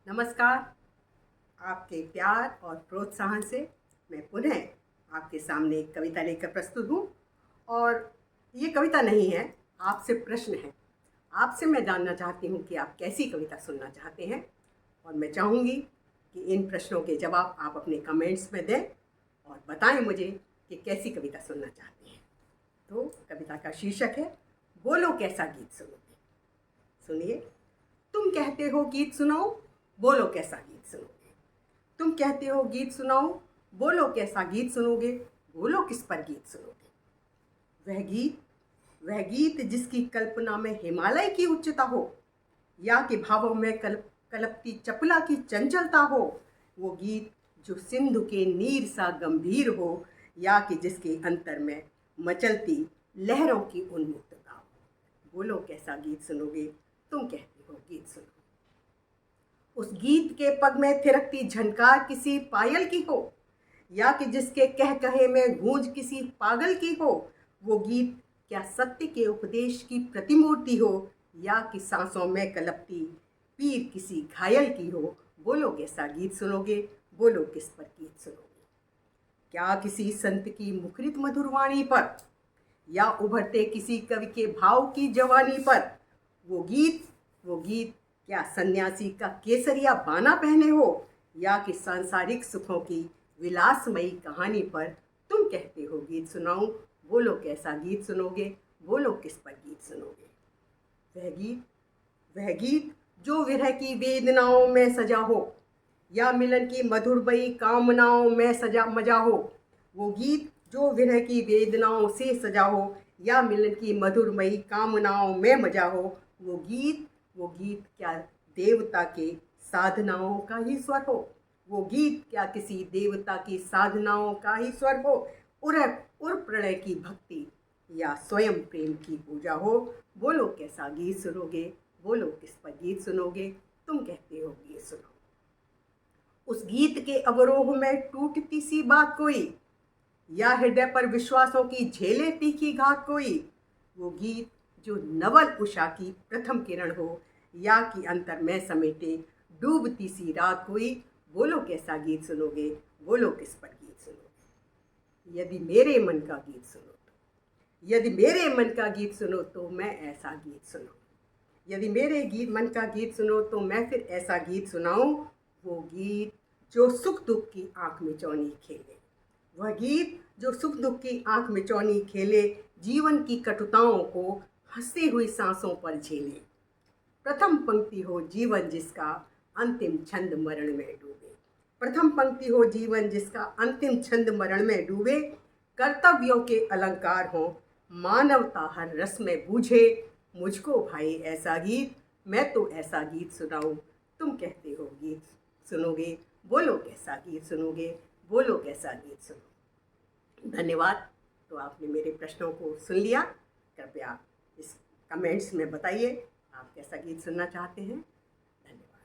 नमस्कार। आपके प्यार और प्रोत्साहन से मैं पुनः आपके सामने एक कविता लेकर प्रस्तुत हूँ। और ये कविता नहीं है, आपसे प्रश्न है। आपसे मैं जानना चाहती हूँ कि आप कैसी कविता सुनना चाहते हैं, और मैं चाहूँगी कि इन प्रश्नों के जवाब आप अपने कमेंट्स में दें और बताएं मुझे कि कैसी कविता सुनना चाहते हैं। तो कविता का शीर्षक है, बोलो कैसा गीत सुनोगे। सुनिए। तुम कहते हो गीत सुनाओ, बोलो कैसा गीत सुनोगे। तुम कहते हो गीत सुनाओ, बोलो कैसा गीत सुनोगे। बोलो किस पर गीत सुनोगे। वह गीत जिसकी कल्पना में हिमालय की उच्चता हो, या कि भावों में कलपती चपला की चंचलता हो। वो गीत जो सिंधु के नीर सा गंभीर हो, या कि जिसके अंतर में मचलती लहरों की उन्मुक्तता हो। बोलो कैसा गीत सुनोगे। तुम कहते हो गीत सुनो। उस गीत के पग में थिरकती झनकार किसी पायल की हो, या कि जिसके कह कहे में गूंज किसी पागल की हो। वो गीत क्या सत्य के उपदेश की प्रतिमूर्ति हो, या कि सांसों में कलपती पीर किसी घायल की हो। बोलो कैसा गीत सुनोगे। बोलो किस पर गीत सुनोगे। क्या किसी संत की मुखरित मधुरवाणी पर, या उभरते किसी कवि के भाव की जवानी पर। वो गीत क्या सन्यासी का केसरिया बाना पहने हो, या कि सांसारिक सुखों की विलासमयी कहानी पर। तुम कहते हो गीत सुनाऊं, बोलो कैसा गीत सुनोगे। बोलो किस पर गीत सुनोगे। वह गीत जो विरह की वेदनाओं में सजा हो, या मिलन की मधुरमयी कामनाओं में सजा मजा हो। वो गीत जो विरह की वेदनाओं से सजा हो, या मिलन की मधुरमयी कामनाओं में मजा हो। वो गीत क्या देवता के साधनाओं का ही स्वर हो। वो गीत क्या किसी देवता की साधनाओं का ही स्वर हो। उर प्रणय की भक्ति, या स्वयं प्रेम की पूजा हो। बोलो कैसा गीत सुनोगे। बोलो किस पर गीत सुनोगे। तुम कहते हो गीत सुनो। उस गीत के अवरोह में टूटती सी बात कोई, या हृदय पर विश्वासों की झेले तीखी घात कोई। वो गीत जो नवल उषा की प्रथम किरण हो, या कि अंतर में समेटे डूबती सी रात कोई। बोलो कैसा गीत सुनोगे। बोलो किस पर गीत सुनोगे। यदि मेरे मन का गीत सुनो तो मैं ऐसा गीत सुनाऊं। यदि मेरे मन का गीत सुनो तो मैं फिर ऐसा गीत सुनाऊं। वो गीत जो सुख दुख की आंख में चौनी खेले। वह गीत जो सुख दुख की आंख में चौनी खेले, जीवन की कटुताओं को हंसती हुई सांसों पर झेले। प्रथम पंक्ति हो जीवन जिसका, अंतिम छंद मरण में डूबे। प्रथम पंक्ति हो जीवन जिसका, अंतिम छंद मरण में डूबे। कर्तव्यों के अलंकार हो, मानवता हर रस में बूझे। मुझको भाई ऐसा गीत, मैं तो ऐसा गीत सुनाऊं। तुम कहते हो गीत सुनोगे। बोलो कैसा गीत सुनोगे। बोलो कैसा गीत सुनो। धन्यवाद। तो आपने मेरे प्रश्नों को सुन लिया। कृपया इस कमेंट्स में बताइए आप कैसा गीत सुनना चाहते हैं। धन्यवाद।